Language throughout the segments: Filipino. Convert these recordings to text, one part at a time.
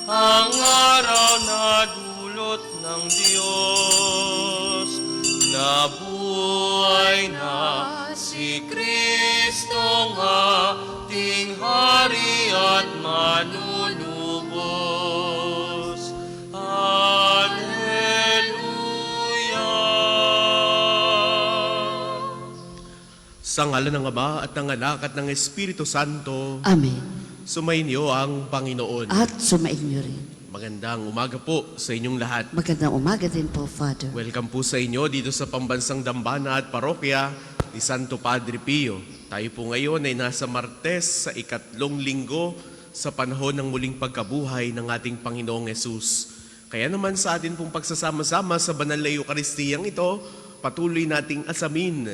ang araw na dulot ng Diyos. Nabuhay na si Kristong ating Hari at manunubos. Hallelujah! Sa ngalan ng Ama at ng Anak at ng Espiritu Santo. Amen. Sumainyo ang Panginoon. At sumainyo rin. Magandang umaga po sa inyong lahat. Magandang umaga din po, Father. Welcome po sa inyo dito sa Pambansang Dambana at Parokya ni Santo Padre Pio. Tayo po ngayon ay nasa Martes sa ikatlong linggo sa panahon ng muling pagkabuhay ng ating Panginoong Hesus. Kaya naman sa atin pong pagsasama-sama sa banal na Eukaristiyang ito, patuloy nating asamin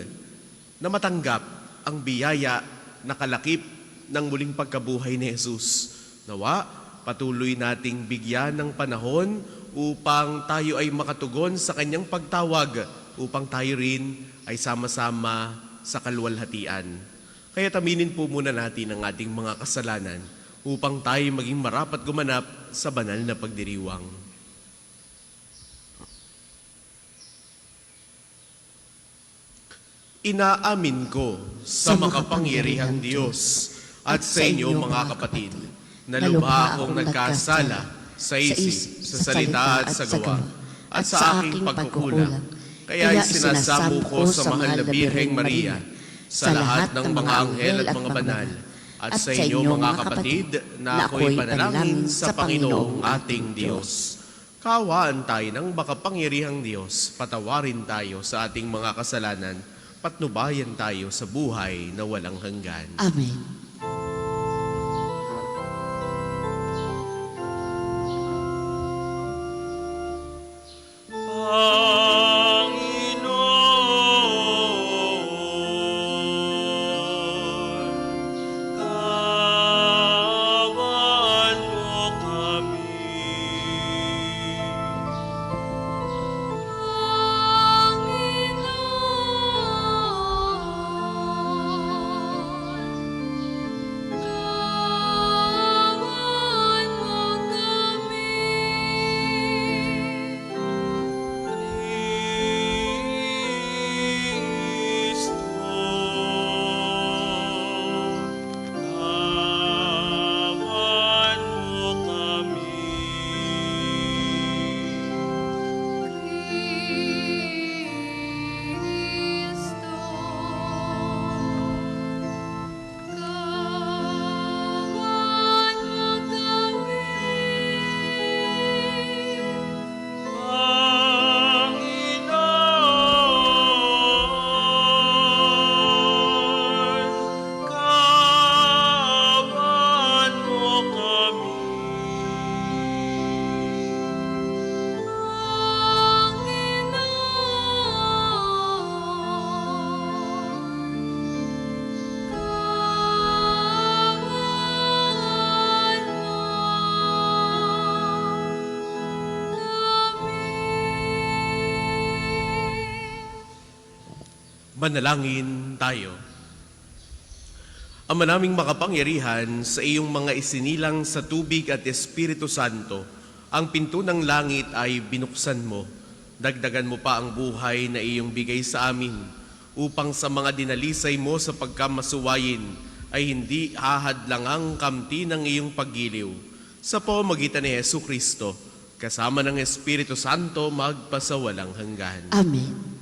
na matanggap ang biyaya na kalakip ng muling pagkabuhay ni Hesus. Nawa, patuloy nating bigyan ng panahon upang tayo ay makatugon sa kanyang pagtawag, upang tayo rin ay sama-sama sa kaluwalhatian. Kaya aminin po muna natin ang ating mga kasalanan upang tayo maging marapat gumanap sa banal na pagdiriwang. Inaamin ko sa makapangyarihang Diyos at sa inyo mga kapatid, na lubha akong nagkasala sa isip, sa salita at sa gawa, at sa aking pagkukulang. Kaya sinasamo ko sa mahal na Birheng Maria, sa lahat ng mga anghel at mga banal, at sa inyo mga kapatid, na ako'y panalangin sa Panginoong ating Diyos. Kaawaan tayo ng makapangyarihang Diyos, patawarin tayo sa ating mga kasalanan, patnubayan tayo sa buhay na walang hanggan. Amen. Manalangin tayo. Ama naming makapangyarihan, sa iyong mga isinilang sa tubig at Espiritu Santo, ang pinto ng langit ay binuksan mo. Dagdagan mo pa ang buhay na iyong bigay sa amin, upang sa mga dinalisay mo sa pagkamasuwayin ay hindi hahadlang ang kamti ng iyong paggiliw. Sa pamamagitan ni Jesucristo, kasama ng Espiritu Santo, magpasawalang hanggan. Amen.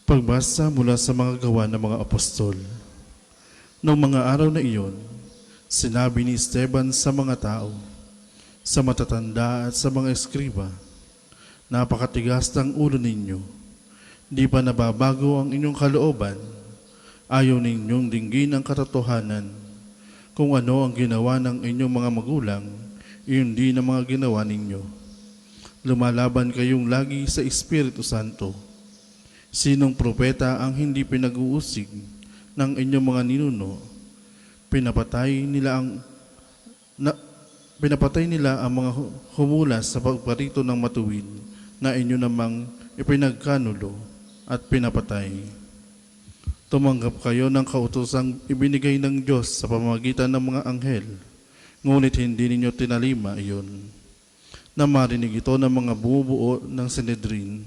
Pagbasa mula sa mga gawa ng mga apostol. Noong mga araw na iyon, sinabi ni Esteban sa mga tao, sa matatanda at sa mga eskriba, napakatigas ng ulo ninyo. Di pa nababago ang inyong kalooban. Ayaw ninyong dinggin ang katotohanan. Kung ano ang ginawa ng inyong mga magulang, iyon din ang mga ginawa ninyo. Lumalaban kayong lagi sa Espiritu Santo. Sinong propeta ang hindi pinag-uusig ng inyong mga ninuno? Pinapatay nila ang mga humulas sa pagparito ng matuwid na inyo namang ipinagkanulo at pinapatay. Tumanggap kayo ng kautosang ibinigay ng Diyos sa pamamagitan ng mga anghel, ngunit hindi ninyo tinalima iyon. Na marinig ito ng mga bumubuo ng Sanhedrin,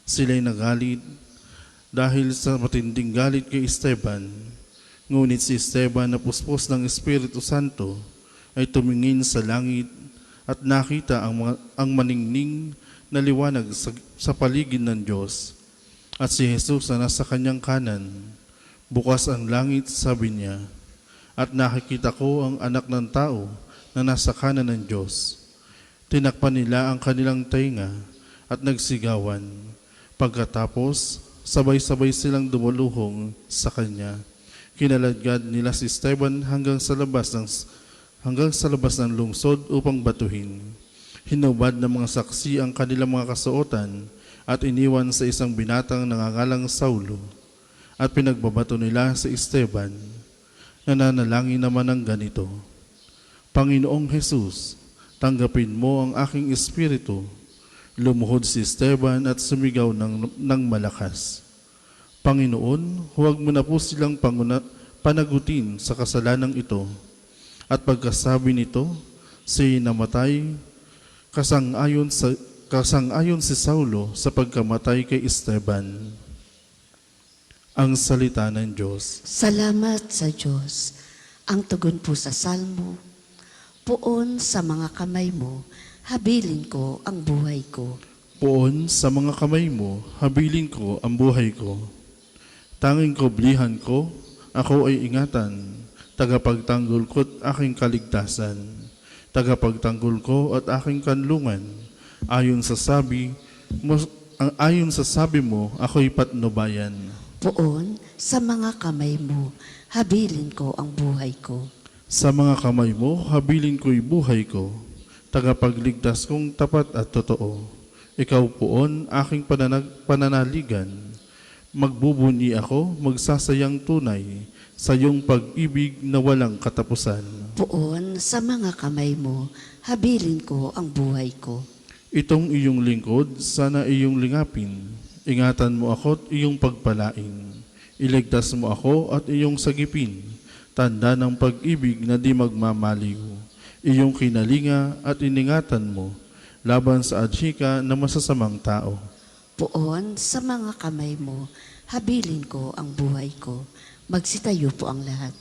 sila'y nagalit dahil sa matinding galit kay Esteban. Ngunit si Esteban na puspos ng Espiritu Santo ay tumingin sa langit at nakita ang maningning na liwanag sa paligid ng Diyos. At si Jesus na nasa kanyang kanan, bukas ang langit, sabi niya, at nakikita ko ang anak ng tao na nasa kanan ng Diyos. Tinakpan nila ang kanilang tainga at nagsigawan. Pagkatapos, sabay-sabay silang dumuluhong sa kanya. Kinaladkad nila si Esteban hanggang sa labas ng lungsod upang batuhin. Hinubad ng mga saksi ang kanilang mga kasuotan at iniwan sa isang binatang nangangalang Saulo. At pinagbabato nila si Esteban. Nananalangin naman ng ganito, Panginoong Jesus, tanggapin mo ang aking espiritu. Lumuhod si Esteban at sumigaw ng malakas, Panginoon, huwag mo na po silang panagutin sa kasalanang ito. At pagkasabi nito, siya'y namatay, kasang-ayon si Saulo sa pagkamatay kay Esteban. Ang salita ng Diyos. Salamat sa Diyos. Ang tugon po sa salmo, Poon sa mga kamay mo, habilin ko ang buhay ko. Poon sa mga kamay mo, habilin ko ang buhay ko. Tanging koblihan ko, ako ay ingatan, tagapagtanggol ko't aking kaligtasan, tagapagtanggol ko at aking kanlungan. Ayon sa sabi mo, ako'y patnubayan. Poon sa mga kamay mo, habilin ko ang buhay ko. Sa mga kamay mo, habilin ko'y buhay ko, tagapagligtas kong tapat at totoo. Ikaw poon, aking pananaligan. Magbubunyi ako, magsasayang tunay, sa iyong pag-ibig na walang katapusan. Poon sa mga kamay mo, habilin ko ang buhay ko. Itong iyong lingkod, sana iyong lingapin. Ingatan mo ako at iyong pagpalain. Iligtas mo ako at iyong sagipin. Tanda ng pag-ibig na di magmamaliw. Iyong kinalinga at iningatan mo, laban sa adhika na masasamang tao. Poon sa mga kamay mo, habilin ko ang buhay ko. Magsitayo po ang lahat.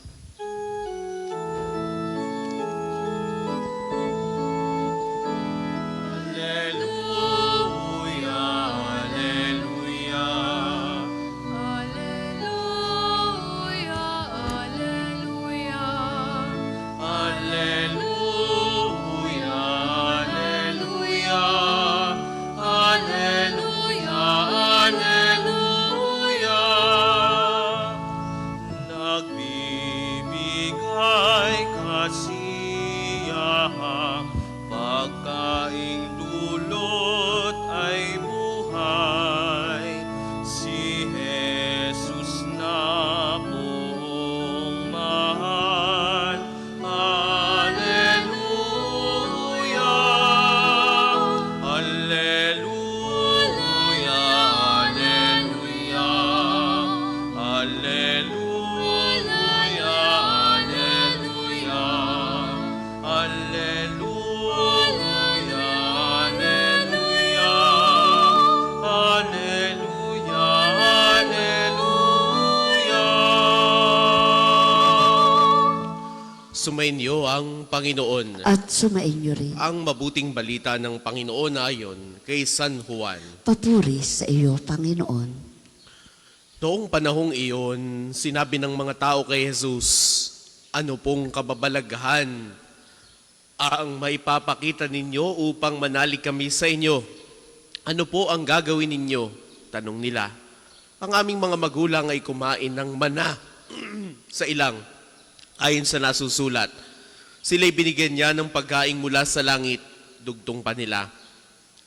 Sumainyo ang Panginoon. At sumainyo rin. Ang mabuting balita ng Panginoon ayon kay San Juan. Papuri sa iyo, Panginoon. Noong panahong iyon, sinabi ng mga tao kay Jesus, ano pong kababalaghan ang maipapakita ninyo upang manalig kami sa inyo? Ano po ang gagawin ninyo? Tanong nila. Ang aming mga magulang ay kumain ng mana sa ilang. Ayon sa nasusulat, sila'y binigyan niya ng pagkain mula sa langit, dugtong pa nila.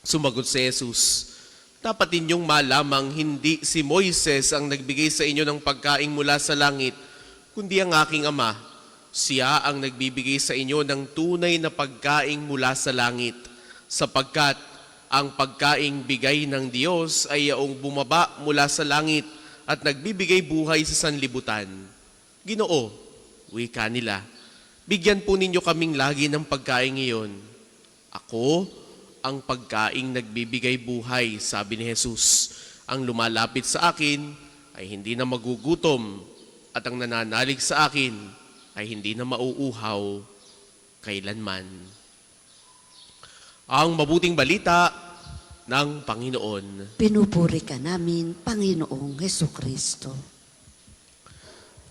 Sumagot si Jesus, dapat ninyong malamang hindi si Moises ang nagbigay sa inyo ng pagkain mula sa langit, kundi ang aking Ama. Siya ang nagbibigay sa inyo ng tunay na pagkain mula sa langit, sapagkat ang pagkaing bigay ng Diyos ay yaong bumaba mula sa langit at nagbibigay buhay sa sanlibutan. Ginoo, wika nila, bigyan po ninyo kaming lagi ng pagkain ngayon. Ako ang pagkaing nagbibigay buhay, sabi ni Jesus. Ang lumalapit sa akin ay hindi na magugutom, at ang nananalig sa akin ay hindi na mauuhaw kailanman. Ang mabuting balita ng Panginoon. Pinupuri ka namin, Panginoong Hesukristo.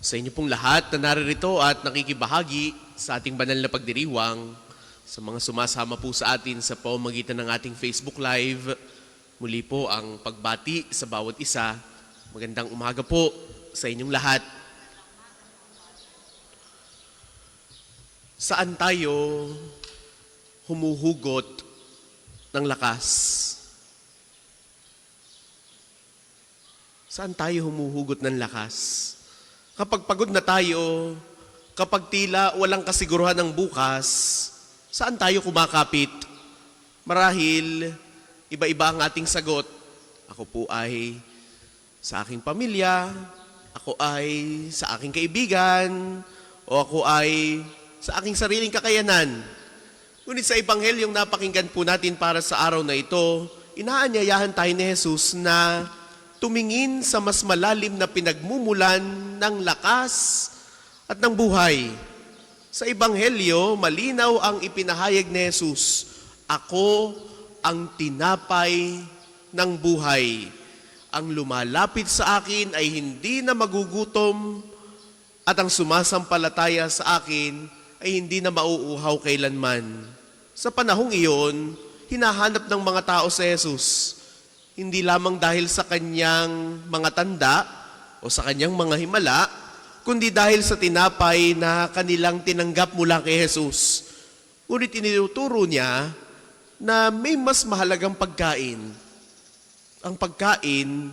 Sa inyo pong lahat na naririto at nakikibahagi sa ating banal na pagdiriwang, sa mga sumasama po sa atin sa pamamagitan ng ating Facebook Live, muli po ang pagbati sa bawat isa. Magandang umaga po sa inyong lahat. Saan tayo humuhugot ng lakas? Saan tayo humuhugot ng lakas? Kapag pagod na tayo, kapag tila walang kasiguruhan ng bukas, saan tayo kumakapit? Marahil, iba-iba ang ating sagot. Ako po ay sa aking pamilya, ako ay sa aking kaibigan, o ako ay sa aking sariling kakayanan. Ngunit sa Ebanghelyong napakinggan po natin para sa araw na ito, inaanyayahan tayo ni Jesus na tumingin sa mas malalim na pinagmumulan ng lakas at ng buhay. Sa Ebanghelyo, malinaw ang ipinahayag ni Jesus, ako ang tinapay ng buhay. Ang lumalapit sa akin ay hindi na magugutom, at ang sumasampalataya sa akin ay hindi na mauuhaw kailanman. Sa panahong iyon, hinahanap ng mga tao sa Jesus, hindi lamang dahil sa kanyang mga tanda o sa kanyang mga himala, kundi dahil sa tinapay na kanilang tinanggap mula kay Jesus. Ngunit tinuturo niya na may mas mahalagang pagkain. Ang pagkain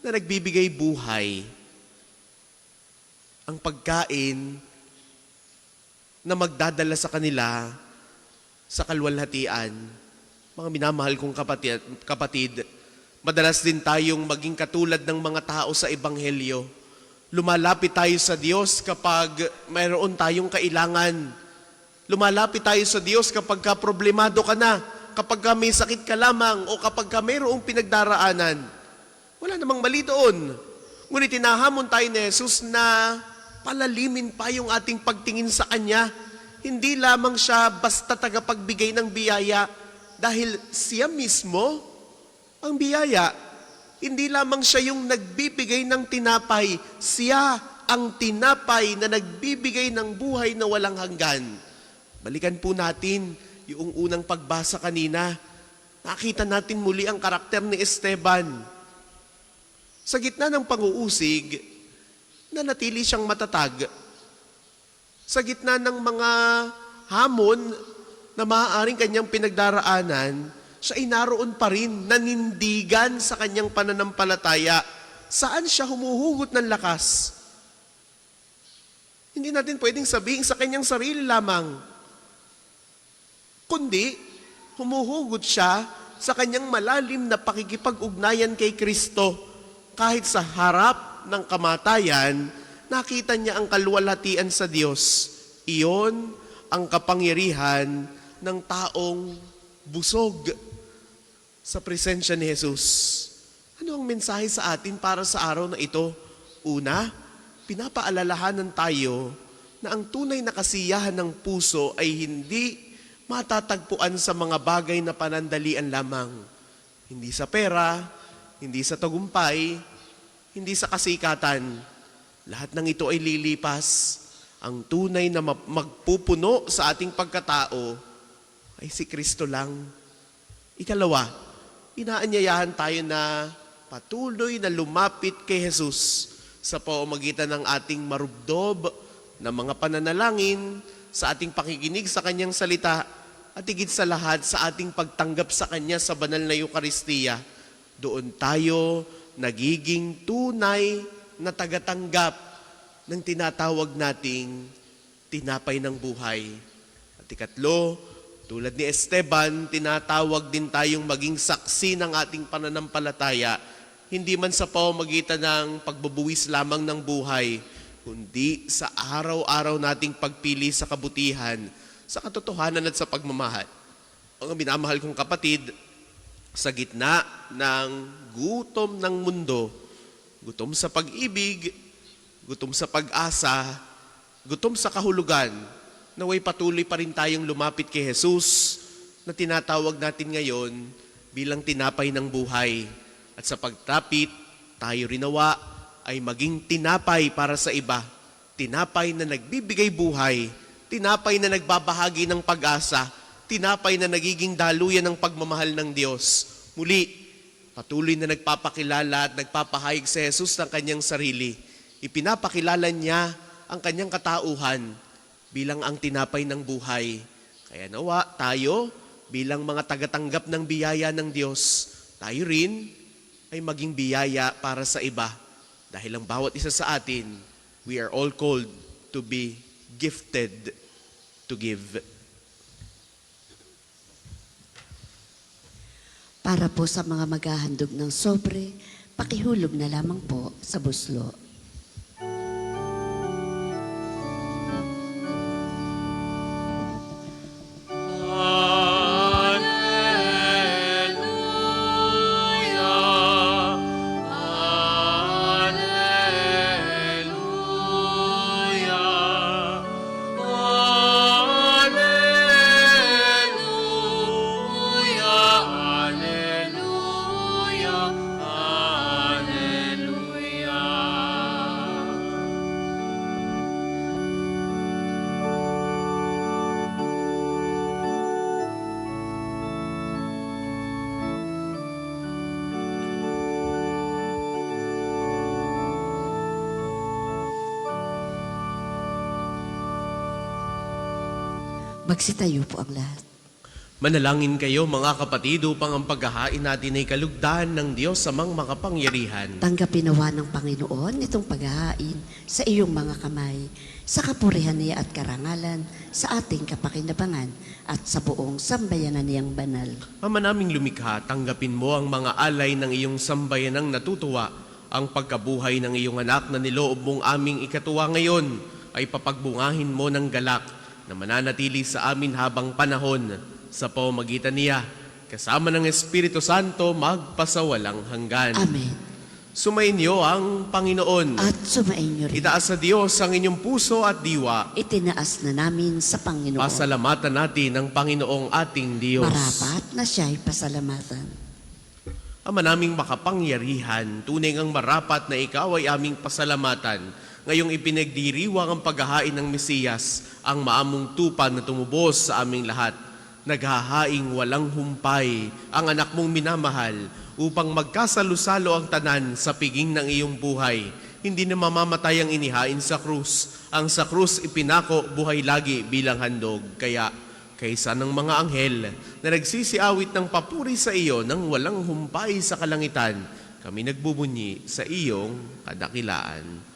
na nagbibigay buhay. Ang pagkain na magdadala sa kanila sa kalwalhatian. Mga minamahal kong kapatid, madalas din tayong maging katulad ng mga tao sa Ebanghelyo. Lumalapit tayo sa Diyos kapag mayroon tayong kailangan. Lumalapit tayo sa Diyos kapag problemado ka na, kapag may sakit ka lamang, o kapag mayroong pinagdaraanan. Wala namang mali doon. Ngunit tinahamon tayo ni Jesus na palalimin pa yung ating pagtingin sa Kanya. Hindi lamang siya basta tagapagbigay ng biyaya, dahil siya mismo ang biyaya. Hindi lamang siya yung nagbibigay ng tinapay, siya ang tinapay na nagbibigay ng buhay na walang hanggan. Balikan po natin yung unang pagbasa kanina. Nakita natin muli ang karakter ni Esteban. Sa gitna ng pang-uusig, nanatili siyang matatag. Sa gitna ng mga hamon na maaaring kanyang pinagdaraanan, siya ay naroon pa rin, nanindigan sa kanyang pananampalataya. Saan siya humuhugot ng lakas? Hindi natin pwedeng sabihin sa kanyang sarili lamang, kundi humuhugot siya sa kanyang malalim na pakikipag-ugnayan kay Kristo. Kahit sa harap ng kamatayan, nakita niya ang kaluwalhatian sa Diyos. Iyon ang kapangyarihan ng taong busog sa presensya ni Jesus. Ano ang mensahe sa atin para sa araw na ito? Una, pinapaalalahanan tayo na ang tunay na kasiyahan ng puso ay hindi matatagpuan sa mga bagay na panandalian lamang. Hindi sa pera, hindi sa tagumpay, hindi sa kasikatan. Lahat ng ito ay lilipas. Ang tunay na magpupuno sa ating pagkatao ay si Kristo lang. Ikalawa, inaanyayahan tayo na patuloy na lumapit kay Jesus sa pamamagitan ng ating marubdob na mga pananalangin, sa ating pakikinig sa Kanyang salita, at higit sa lahat sa ating pagtanggap sa Kanya sa banal na Eukaristiya. Doon tayo nagiging tunay na tagatanggap ng tinatawag nating tinapay ng buhay. At ikatlo, tulad ni Esteban, tinatawag din tayong maging saksi ng ating pananampalataya, hindi man sa pamamagitan ng pagbubuwis lamang ng buhay, kundi sa araw-araw nating pagpili sa kabutihan, sa katotohanan at sa pagmamahal. Mga minamahal kong kapatid, sa gitna ng gutom ng mundo, gutom sa pag-ibig, gutom sa pag-asa, gutom sa kahulugan, naway patuloy pa rin tayong lumapit kay Jesus na tinatawag natin ngayon bilang tinapay ng buhay. At sa pagtapit, tayo rinawa ay maging tinapay para sa iba. Tinapay na nagbibigay buhay, tinapay na nagbabahagi ng pag-asa, tinapay na nagiging daluyan ng pagmamahal ng Diyos. Muli, patuloy na nagpapakilala at nagpapahayag si Jesus ng kanyang sarili. Ipinapakilala niya ang kanyang katauhan bilang ang tinapay ng buhay. Kaya nawa tayo bilang mga tagatanggap ng biyaya ng Diyos, tayo rin ay maging biyaya para sa iba. Dahil ang bawat isa sa atin, we are all called to be gifted to give. Para po sa mga maghahandog ng sobre, pakihulog na lamang po sa buslo. Magsitayo po ang lahat. Manalangin kayo mga kapatid upang ang paghahain natin ay kalugdan ng Diyos amang makapangyarihan. Tanggapin nawa ng Panginoon itong paghahain sa iyong mga kamay, sa kapurihan niya at karangalan, sa ating kapakinabangan at sa buong sambayanan niyang banal. Ama naming lumikha, tanggapin mo ang mga alay ng iyong sambayanang natutuwa. Ang pagkabuhay ng iyong anak na niloob mong aming ikatuwa ngayon ay papagbungahin mo ng galak na mananatili sa amin habang panahon sa pamamagitan niya, kasama ng Espiritu Santo magpasawalang hanggan. Amen. Sumainyo ang Panginoon. At sumainyo rin. Itaas sa Diyos ang inyong puso at diwa. Itinaas na namin sa Panginoon. Pasalamatan natin ang Panginoong ating Diyos. Marapat na siya'y pasalamatan. Ama naming makapangyarihan, tunay ngang marapat na ikaw ay aming pasalamatan. Ngayong ipinagdiriwang ang paghahain ng Mesiyas, ang maamong tupan na tumubos sa aming lahat. Naghahaing walang humpay ang anak mong minamahal upang magkasalo-salo ang tanan sa piging ng iyong buhay. Hindi na mamamatay ang inihain sa krus. Ang sa krus ipinako buhay lagi bilang handog. Kaya kaysa ng mga anghel na nagsisiawit ng papuri sa iyo nang walang humpay sa kalangitan, kami nagbubunyi sa iyong kadakilaan.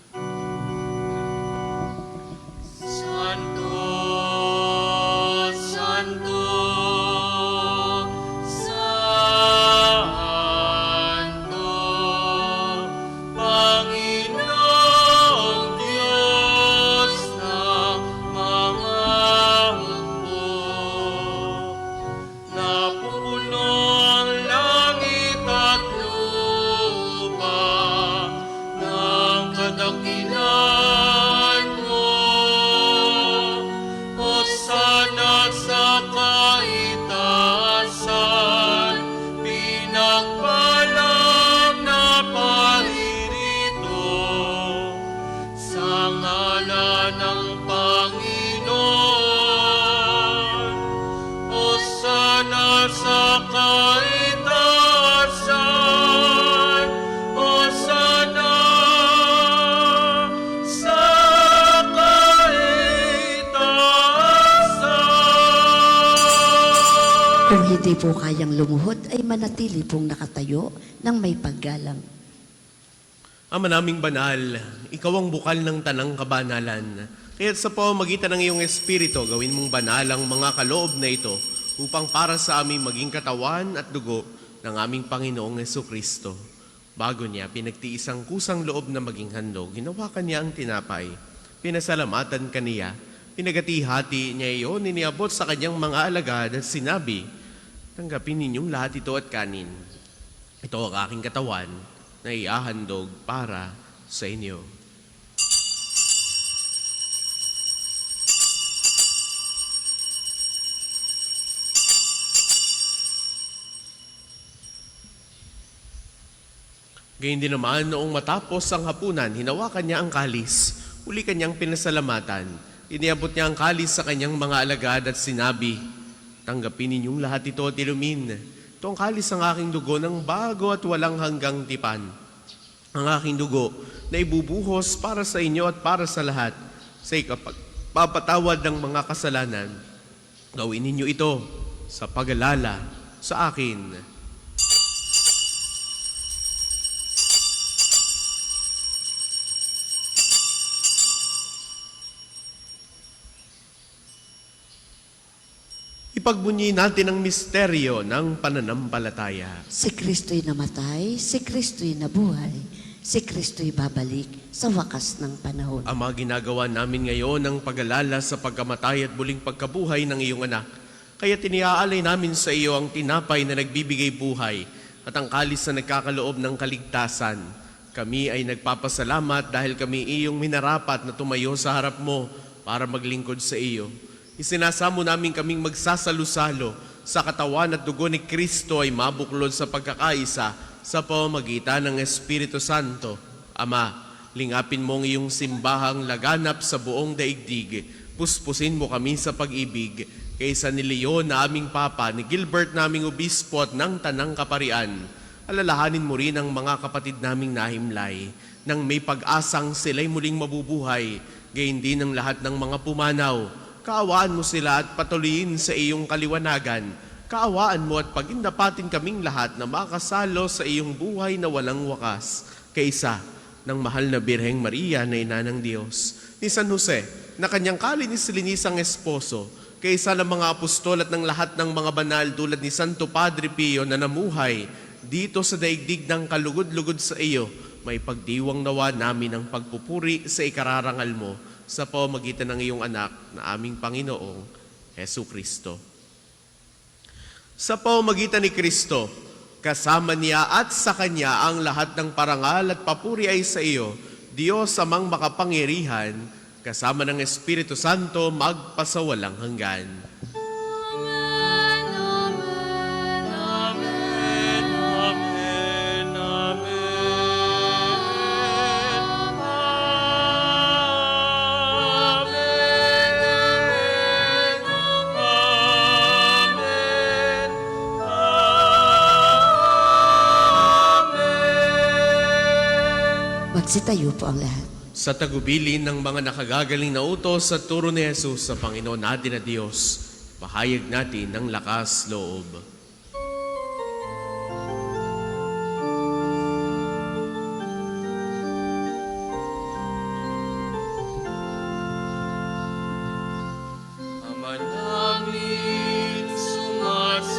Kung hindi po kayang lumuhod, ay manatili pong nakatayo ng may paggalang. Ama naming banal, ikaw ang bukal ng tanang kabanalan. Kaya sa pamamagitan ng iyong Espiritu, gawin mong banal ang mga kaloob na ito upang para sa aming maging katawan at dugo ng aming Panginoong Jesucristo. Bago niya pinagtiis ang kusang loob na maging handog, hinawakan niya ang tinapay. Pinasalamatan kaniya. Pinagati-hati niya iyon, iniabot sa kanyang mga alagad at sinabi, "Tanggapin ninyong lahat ito at kanin. Ito ang aking katawan na iahandog para sa inyo." Gayun din naman, noong matapos ang hapunan, hinawakan niya ang kalis. Uli kanyang pinasalamatan. Iniabot niya ang kalis sa kanyang mga alagad at sinabi, "Tanggapin ninyong lahat ito at inumin. Ito ang kalis ng aking dugo ng bago at walang hanggang tipan. Ang aking dugo na ibubuhos para sa inyo at para sa lahat sa ikapagpapatawad ng mga kasalanan. Gawin ninyo ito sa pag-alala sa akin." Ipagbunyi natin ang misteryo ng pananampalataya. Si Kristo'y namatay, si Kristo'y nabuhay, si Kristo'y babalik sa wakas ng panahon. Ama, ginagawa namin ngayon ang pag-alala sa pagkamatay at muling pagkabuhay ng iyong anak. Kaya tiniaalay namin sa iyo ang tinapay na nagbibigay buhay at ang kalis na nagkakaloob ng kaligtasan. Kami ay nagpapasalamat dahil kami iyong minarapat na tumayo sa harap mo para maglingkod sa iyo. Isinasamo namin kaming magsasalo-salo sa katawan at dugo ni Kristo ay mabuklod sa pagkakaisa sa pamamagitan ng Espiritu Santo. Ama, lingapin mo ang iyong simbahang laganap sa buong daigdig. Puspusin mo kami sa pag-ibig kaysa ni Leon na aming Papa, ni Gilbert naming Obispo at ng Tanang Kaparian. Alalahanin mo rin ang mga kapatid naming nahimlay nang may pag-asang sila'y muling mabubuhay, gayon din ang lahat ng mga pumanaw. Kaawaan mo sila at patuloyin sa iyong kaliwanagan. Kaawaan mo at pagindapatin kaming lahat na makasalo sa iyong buhay na walang wakas. Kaysa ng mahal na Birheng Maria na ina ng Diyos, ni San Jose na kanyang kalinis-linisang esposo, kaysa ng mga apostol at ng lahat ng mga banal tulad ni Santo Padre Pio na namuhay dito sa daigdig ng kalugod-lugod sa iyo, may pagdiwang nawa namin ang pagpupuri sa ikararangal mo sa pamamagitan ng iyong anak na aming Panginoong Hesu Kristo. Sa pamamagitan ni Kristo, kasama niya at sa Kanya ang lahat ng parangal at papuri ay sa iyo, Diyos amang makapangyarihan, kasama ng Espiritu Santo magpasawalang hanggan. Magsitayo po ang lahat. Sa tagubilin ng mga nakagagaling na utos sa turo ni Jesus sa Panginoon natin na Diyos, pahayag natin ng lakas loob. Ama namin, sumasalangit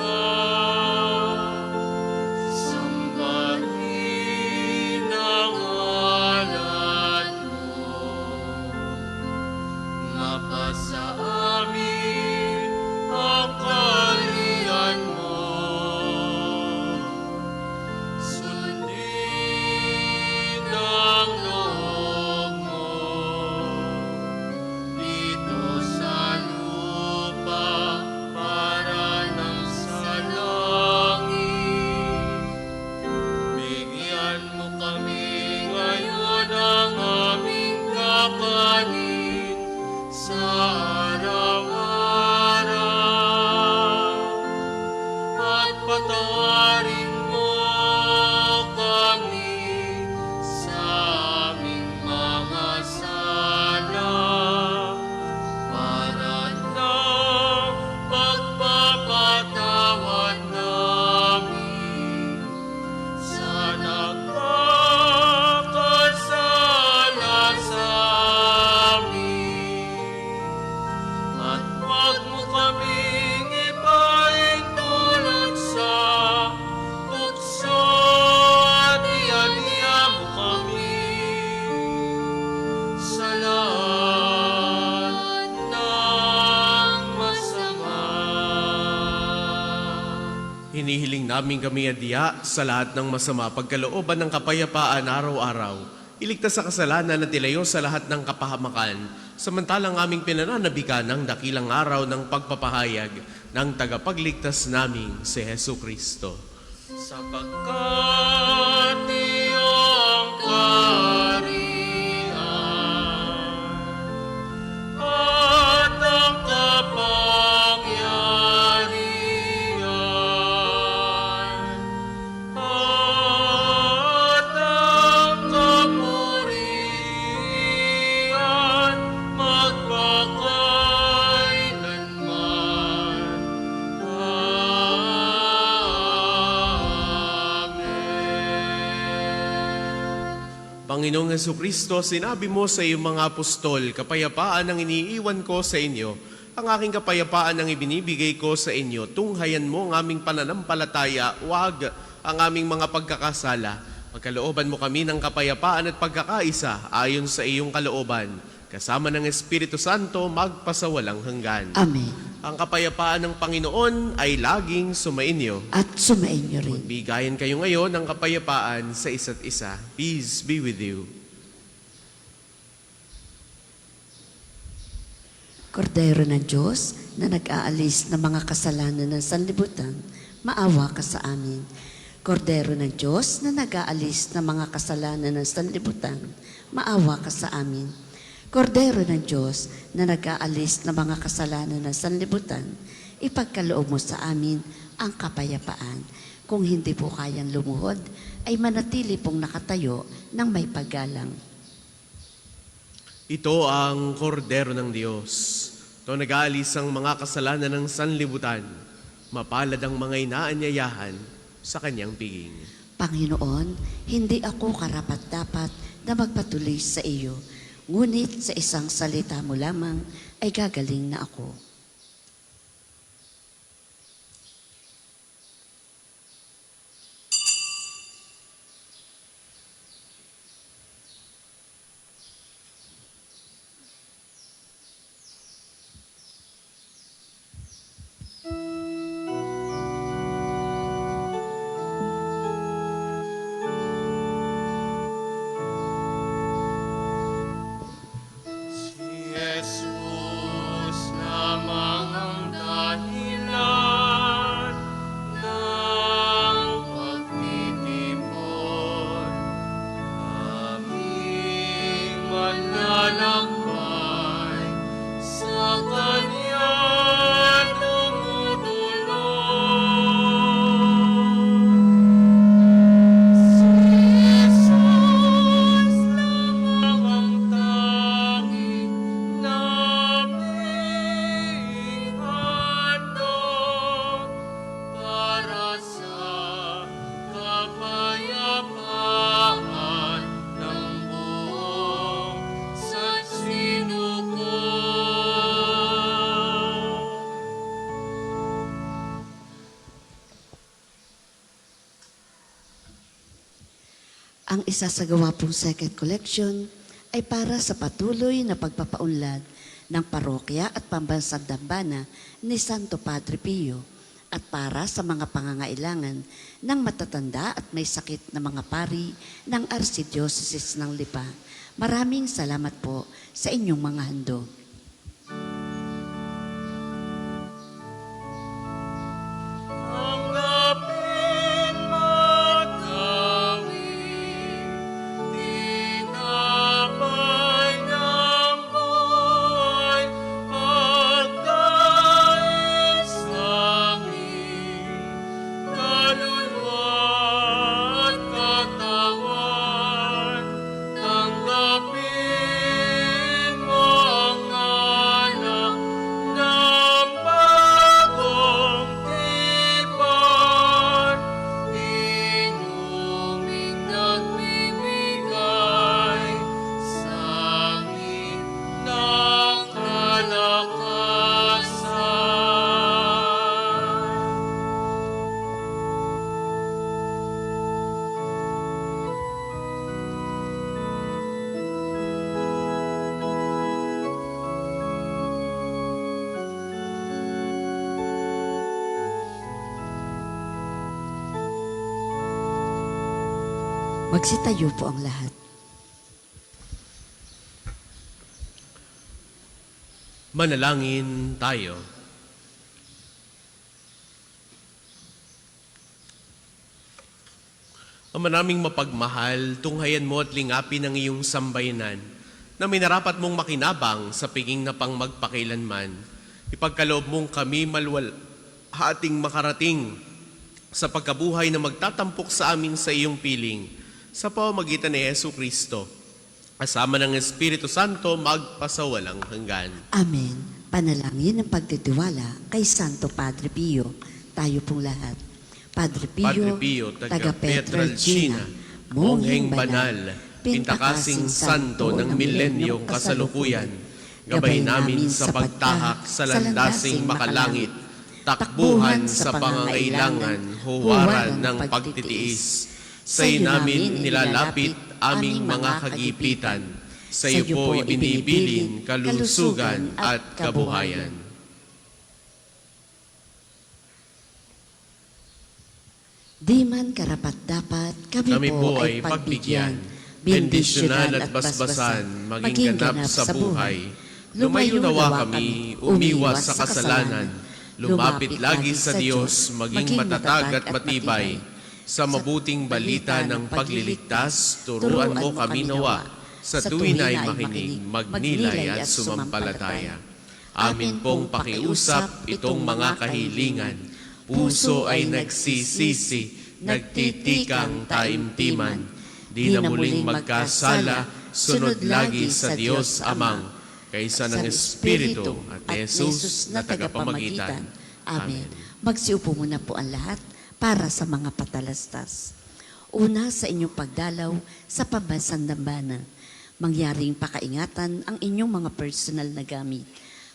ka. Sambahin ang ngalan mo. Mapasa amin ang Iling namin kami adya sa lahat ng masama pagkalooban ng kapayapaan araw-araw. Iligtas sa kasalanan at ilayo sa lahat ng kapahamakan, samantalang aming pinananabikan ng dakilang araw ng pagpapahayag ng tagapagligtas naming si Hesu Kristo. Sapagkat iyong kaharian at ang kapangyarihan at ang kapurihan magpakailanman. Panginoong Jesucristo, sinabi mo sa iyong mga apostol, kapayapaan ang iniiwan ko sa inyo, ang aking kapayapaan ang ibinibigay ko sa inyo. Tunghayan mo ang aming pananampalataya, wag ang aming mga pagkakasala. Pagkalooban mo kami ng kapayapaan at pagkakaisa ayon sa iyong kalooban. Kasama ng Espiritu Santo, magpasawalang hanggan. Amen. Ang kapayapaan ng Panginoon ay laging sumainyo. At sumainyo rin. Bigayan kayo ngayon ng kapayapaan sa isa't isa. Peace be with you. Kordero ng Diyos na nag-aalis ng mga kasalanan ng sanlibutan, maawa ka sa amin. Kordero ng Diyos na nag-aalis ng mga kasalanan ng sanlibutan, maawa ka sa amin. Kordero ng Diyos na nag-aalis ng mga kasalanan ng sanlibutan, ipagkaloob mo sa amin ang kapayapaan. Kung hindi po kayang lumuhod, ay manatili pong nakatayo ng may paggalang. Ito ang kordero ng Diyos. Ito nag-aalis ang mga kasalanan ng sanlibutan. Mapalad ang mga inaanyayahan sa kanyang piging. Panginoon, hindi ako karapat-dapat na magpatuloy sa iyo, ngunit sa isang salita mo lamang ay gagaling na ako. Jesus lamang ang dahilan ng pagtitipon. Aming manlalakbay sa Kanya tumutulong. Si Jesus lamang ang tanging naming handog para sa kapayapaan ng buong sansinuko. Ang isasagawa pong second collection ay para sa patuloy na pagpapaunlad ng parokya at pambansang dambana ni Santo Padre Pio at para sa mga pangangailangan ng matatanda at may sakit na mga pari ng Archdiocese ng Lipa. Maraming salamat po sa inyong mga handog. Tanggapin magawin, tinapay ng buhay, pagkain sa aming kaluluwa at katawan. Tanggapin mo ang Magsitayo po ang lahat. Manalangin tayo. Ama naming mapagmahal, tunghayan mo at lingapin ang iyong sambayanan na minarapat mong makinabang sa piging na pang magpakilanman. Ipagkaloob mong kami hating makarating sa pagkabuhay na magtatampok sa amin sa iyong piling sa pamamagitan ni Yesu Kristo. Kasama ng Espiritu Santo, magpasawalang hanggan. Amen. Panalangin ng pagtitiwala kay Santo Padre Pio. Tayo pong lahat. Padre Pio, taga Pietrelcina, mongheng banal, pintakasing santo ng milenyong kasalukuyan, gabay namin sa pagtahak sa landasing makalangit, takbuhan sa pangangailangan, huwaran ng pagtitiis. Sa iyo namin nilalapit aming mga kagipitan, sa iyo po ibinibilin kalusugan at kabuhayan. Di man karapat-dapat, kami po ay pagbigyan, bendisyonan at basbasan, maging ganap sa buhay. Lumayo nawa kami, umiwas sa kasalanan, lumapit lagi sa Diyos, maging matatag at matibay. Sa mabuting balita ng pagliligtas, turuan mo kami nawa, sa tuwin ay makinig, magnilay at sumampalataya. Amin pong pakiusap itong mga kahilingan, puso ay nagsisisi, nagtitikang taimtiman. Di na muling magkasala, sunod lagi sa Diyos Amang, kaysa ng Espiritu at ni Jesus na tagapamagitan. Amen. Magsiupo muna po ang lahat para sa mga patalastas. Una, sa inyong pagdalaw sa pambansang dambana, mangyaring pakaingatan ang inyong mga personal na gamit.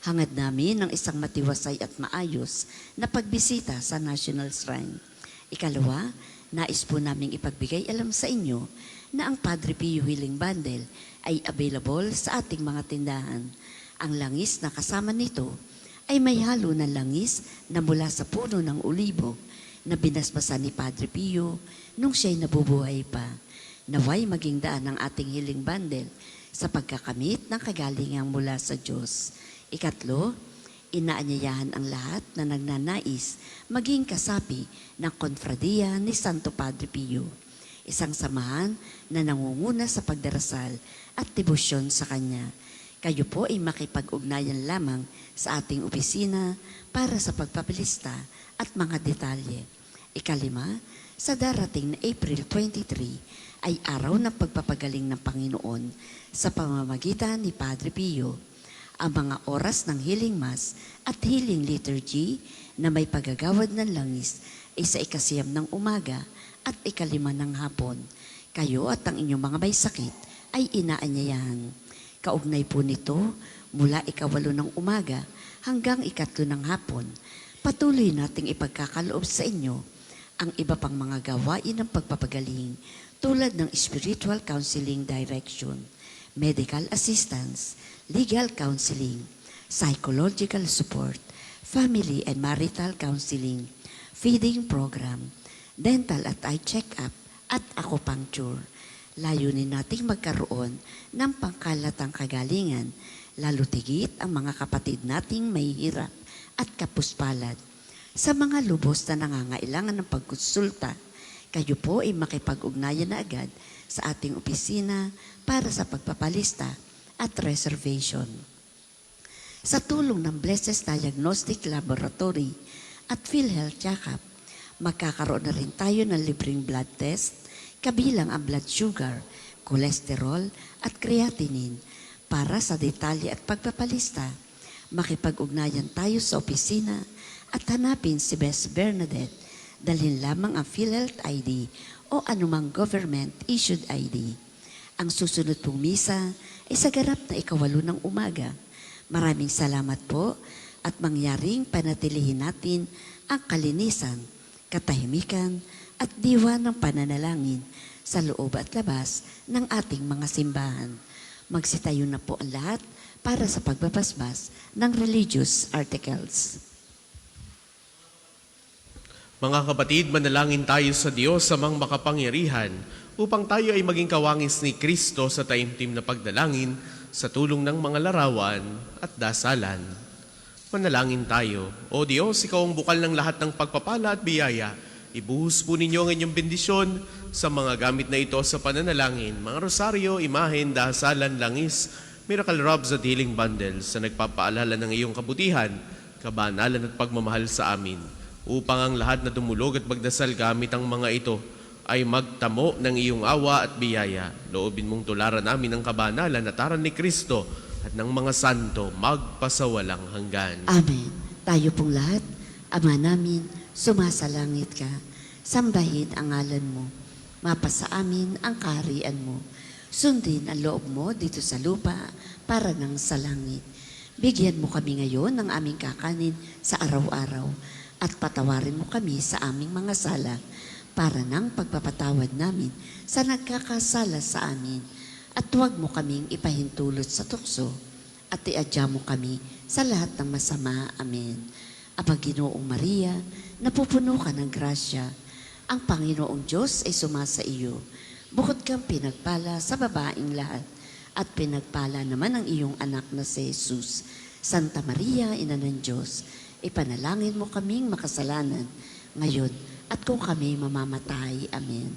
Hangad namin ng isang matiwasay at maayos na pagbisita sa National Shrine. Ikalawa, nais po naming ipagbigay alam sa inyo na ang Padre Pio Healing Bundle ay available sa ating mga tindahan. Ang langis na kasama nito ay may halo ng langis na mula sa puno ng olibo na binasbasan ni Padre Pio nung siya'y nabubuhay pa. Naway maging daan ng ating healing bundle sa pagkakamit ng kagalingang mula sa Diyos. Ikatlo, inaanyayahan ang lahat na nagnanais maging kasapi ng konfradiya ni Santo Padre Pio, isang samahan na nangunguna sa pagdarasal at debosyon sa Kanya. Kayo po ay makipag-ugnayan lamang sa ating opisina para sa pagpapalista at mga detalye. Ikalima, sa darating na April 23 ay araw ng pagpapagaling ng Panginoon sa pamamagitan ni Padre Pio. Ang mga oras ng healing mass at healing liturgy na may paggagawad ng langis ay sa 9 ng umaga at 5 ng hapon. Kayo at ang inyong mga may sakit ay inaanyayahan. Kaugnay po nito, mula 8 ng umaga hanggang 3 ng hapon, patuloy nating ipagkakaloob sa inyo ang iba pang mga gawain ng pagpapagaling tulad ng spiritual counseling direction, medical assistance, legal counseling, psychological support, family and marital counseling, feeding program, dental at eye check-up, at acupuncture. Layunin nating magkaroon ng pangkalatang kagalingan, lalo tigit ang mga kapatid nating may hirap at kapuspalad. Sa mga lubos na nangangailangan ng pagkonsulta, kayo po ay makipag-ugnayan na agad sa ating opisina para sa pagpapalista at reservation. Sa tulong ng Blessed Diagnostic Laboratory at PhilHealth Check-up, magkakaroon na rin tayo ng libreng blood test, kabilang ang blood sugar, cholesterol at creatinine. Para sa detalye at pagpapalista, makipag-ugnayan tayo sa opisina at hanapin si Bess Bernadette. Dalhin lamang ang PhilHealth ID o anumang government-issued ID. Ang susunod pong misa ay sa ganap na 8 ng umaga. Maraming salamat po at mangyaring panatilihin natin ang kalinisan, katahimikan at diwa ng pananalangin sa loob at labas ng ating mga simbahan. Magsitayo na po ang lahat para sa pagbabasbas ng religious articles. Mga kapatid, manalangin tayo sa Diyos amang makapangyarihan upang tayo ay maging kawangis ni Kristo sa taimtim na pagdalangin sa tulong ng mga larawan at dasalan. Manalangin tayo. O Diyos, Ikaw ang bukal ng lahat ng pagpapala at biyaya. Ibuhos po ninyo ang inyong bendisyon sa mga gamit na ito sa pananalangin, mga rosaryo, imahen, dasalan, langis, miracle robes at healing bundles sa nagpapaalala ng iyong kabutihan, kabanalan at pagmamahal sa amin, upang ang lahat na dumulog at magdasal gamit ang mga ito ay magtamo ng iyong awa at biyaya. Loobin mong tularan namin ang kabanalan at aral ni Kristo at ng mga santo magpasawalang hanggan. Amen. Tayo pong lahat, Ama namin, sumasalangit ka. Sambahin ang ngalan mo. Mapasa amin ang kaharian mo. Sundin ang loob mo dito sa lupa para nang sa langit. Bigyan mo kami ngayon ng aming kakanin sa araw-araw at patawarin mo kami sa aming mga sala para nang pagpapatawad namin sa nagkakasala sa amin. At huwag mo kaming ipahintulot sa tukso at iadya mo kami sa lahat ng masama. Amen. Ama Ginoong Maria, napupuno ka ng grasya. Ang Panginoong Diyos ay sumasa iyo. Bukod kang pinagpala sa babaeng lahat at pinagpala naman ang iyong anak na si Jesus. Santa Maria, Ina ng Diyos, ipanalangin mo kaming makasalanan ngayon at kung kami mamamatay. Amen.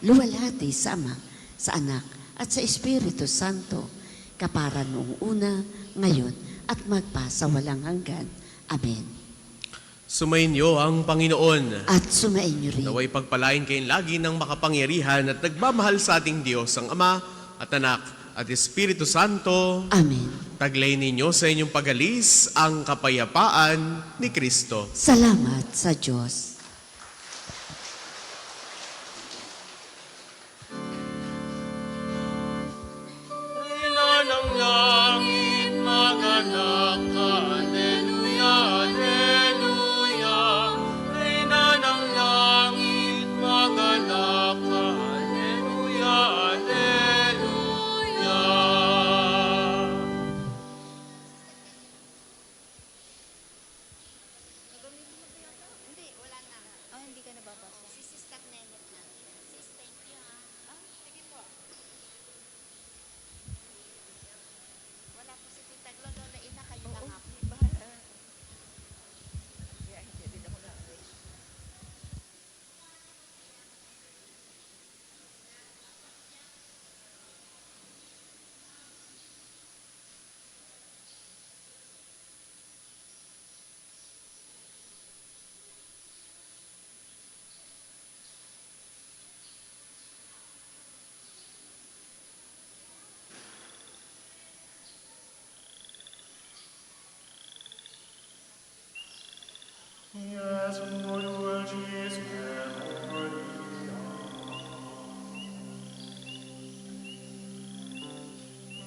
Luwalhati sa Ama, sa Anak, at sa Espiritu Santo, kapara noong una, ngayon, at magpasawalang hanggan. Amen. Sumainyo ang Panginoon. At sumainyo rin. Naway pagpalain kayong lagi ng makapangyarihan at nagmamahal sa ating Diyos, ang Ama at Anak at Espiritu Santo. Amen. Taglay ninyo sa inyong pag-alis ang kapayapaan ni Kristo. Salamat sa Diyos. Ina ng langit, maganak ka, Alleluia, Alleluia. Ina ng langit, maganak ka, Alleluia, Alleluia. Hindi, wala na. Oh, hindi ka nababasa. Si Sister Nenet na. Sis, thank you ha. Ah, sige po. Wala po si Tita Glo, Lola Ina, kayo lang ako. Bahala. Kaya hindi din ako na-arrange. Yes, Lord, Lord Jesus, Lord,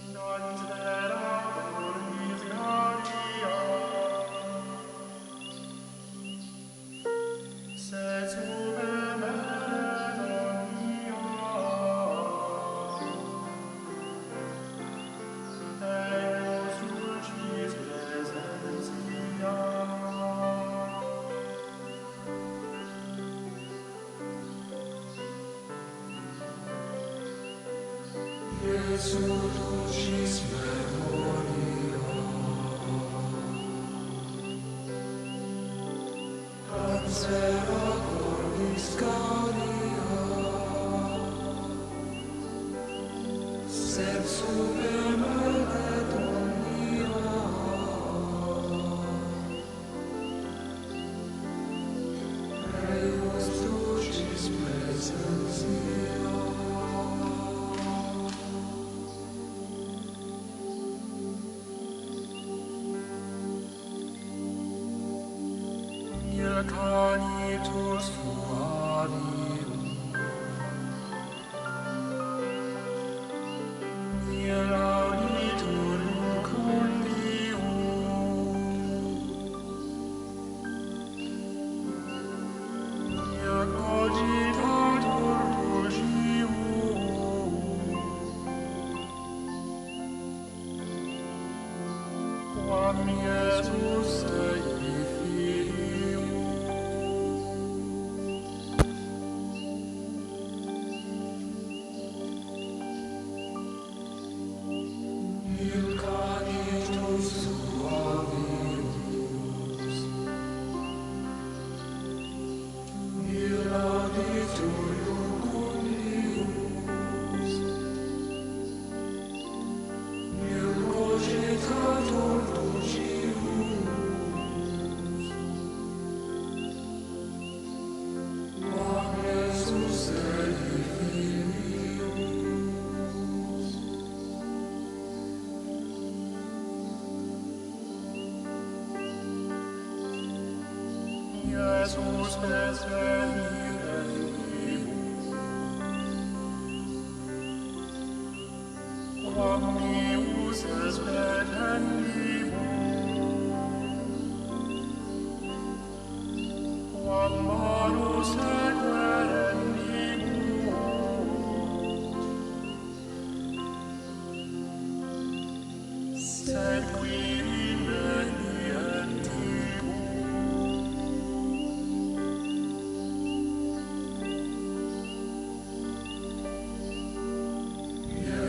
and unto the head of the Lord, He is guardian. Says who the man of the and those who Jesus is beyond. Canitus tuavium, Nier Quam Deus es quam manus et sed qui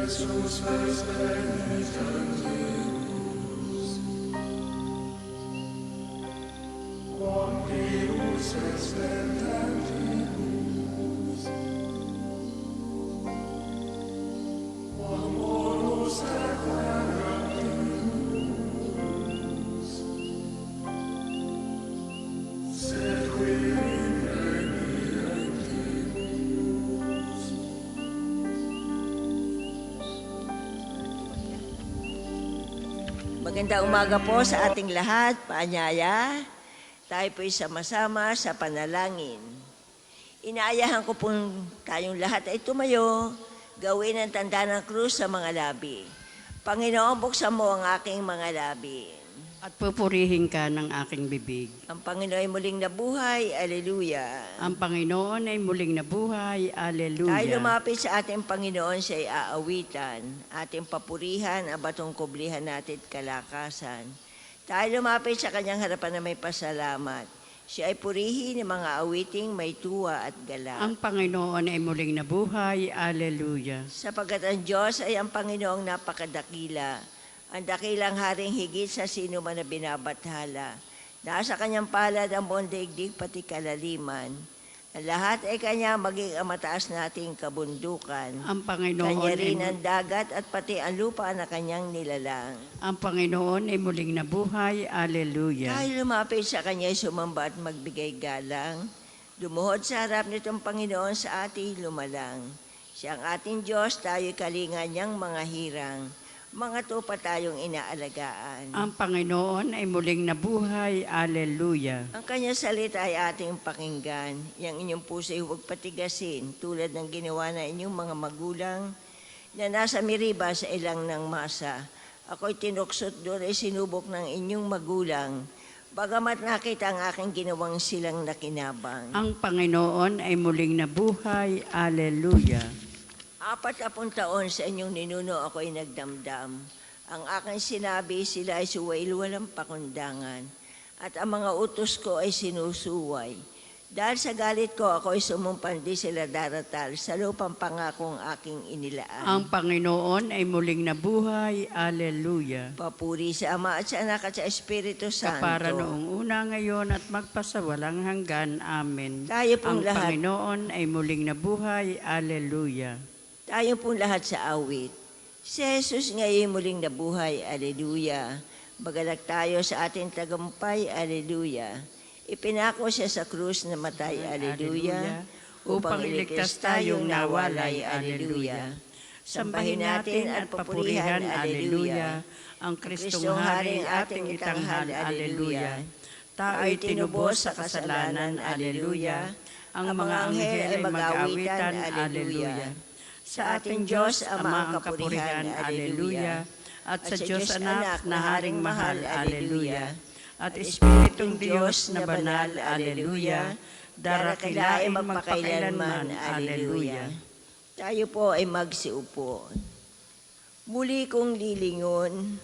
Jesus est quam Deus est quam manus et sed qui Magandang umaga po sa ating lahat, paanyaya. Tayo po'y sama-sama sa panalangin. Inaayahan ko pong tayong lahat ay tumayo, gawin ang tanda ng krus sa mga labi. Panginoon, buksan mo ang aking mga labi. At pupurihin ka ng aking bibig. Ang Panginoon ay muling nabuhay, aleluya. Ang Panginoon ay muling nabuhay, aleluya. Tayo lumapit sa ating Panginoon, siya ay aawitan. Ating papurihan, abatong kublihan natin at kalakasan. Tayo lumapit sa kanyang harapan na may pasalamat. Siya ay purihin ng mga awiting may tuwa at galak. Ang Panginoon ay muling nabuhay, aleluya. Sapagat ang Diyos ay ang Panginoong napakadakila, ang dakilang haring higit sa sino man na binabathala. Nasa kanyang palad ang buong daigdig pati kalaliman. Ang lahat ay kanya maging ang mataas nating kabundukan. Ang Panginoon Kanya rin ay, ang dagat at pati ang lupa na kanyang nilalang. ang Panginoon ay muling nabuhay, aleluya. Tayo lumapit sa kanya sumamba at magbigay galang. Lumuhod sa harap nitong Panginoon sa ating lumalang. Siya ang ating Diyos, tayo'y kalinga niyang mga hirang. Mga tupa tayong inaalagaan. Ang Panginoon ay muling nabuhay, aleluya. Ang kanya salita ay ating pakinggan. Yang inyong puso ay huwag patigasin, tulad ng ginawa na inyong mga magulang na nasa Meriba sa ilang ng masa. Ako'y tinuksot doon ay sinubok ng inyong magulang. Bagamat nakita ang aking ginawang silang nakinabang. Ang Panginoon ay muling nabuhay, aleluya. 40 taon sa inyong ninuno ako'y nagdamdam. Ang aking sinabi, sila ay suwail walang pakundangan. At ang mga utos ko ay sinusuway. Dahil sa galit ko, ako'y sumumpan, di sila daratal sa lupang pangakong aking inilaan. Ang Panginoon ay muling nabuhay, aleluya. Papuri sa Ama at sa Anak at sa Espiritu Santo. Kapara noong una ngayon at magpasawalang hanggan, amen. Tayo pong Ang lahat. Panginoon ay muling nabuhay, aleluya. Tayo pong lahat sa awit. Si Jesus ngayon muling nabuhay, aleluya. Magalag tayo sa ating tagumpay, aleluya. Ipinako siya sa krus na matay, aleluya. Upang iligtas tayong nawalay, aleluya. Sambahin natin at papurihan, aleluya. Ang Kristong Haring ating itanghal, aleluya. Tao'y tinubos sa kasalanan, aleluya. Ang mga anghel ay mag-awitan, aleluya. Sa ating Diyos, Ama ang kapurihan, aleluya. At sa Diyos Anak na Haring mahal, aleluya. At Espiritong Diyos na banal, aleluya. Darakilaing magpakailanman, aleluya. Tayo po ay magsiupo. Muli kong lilingon,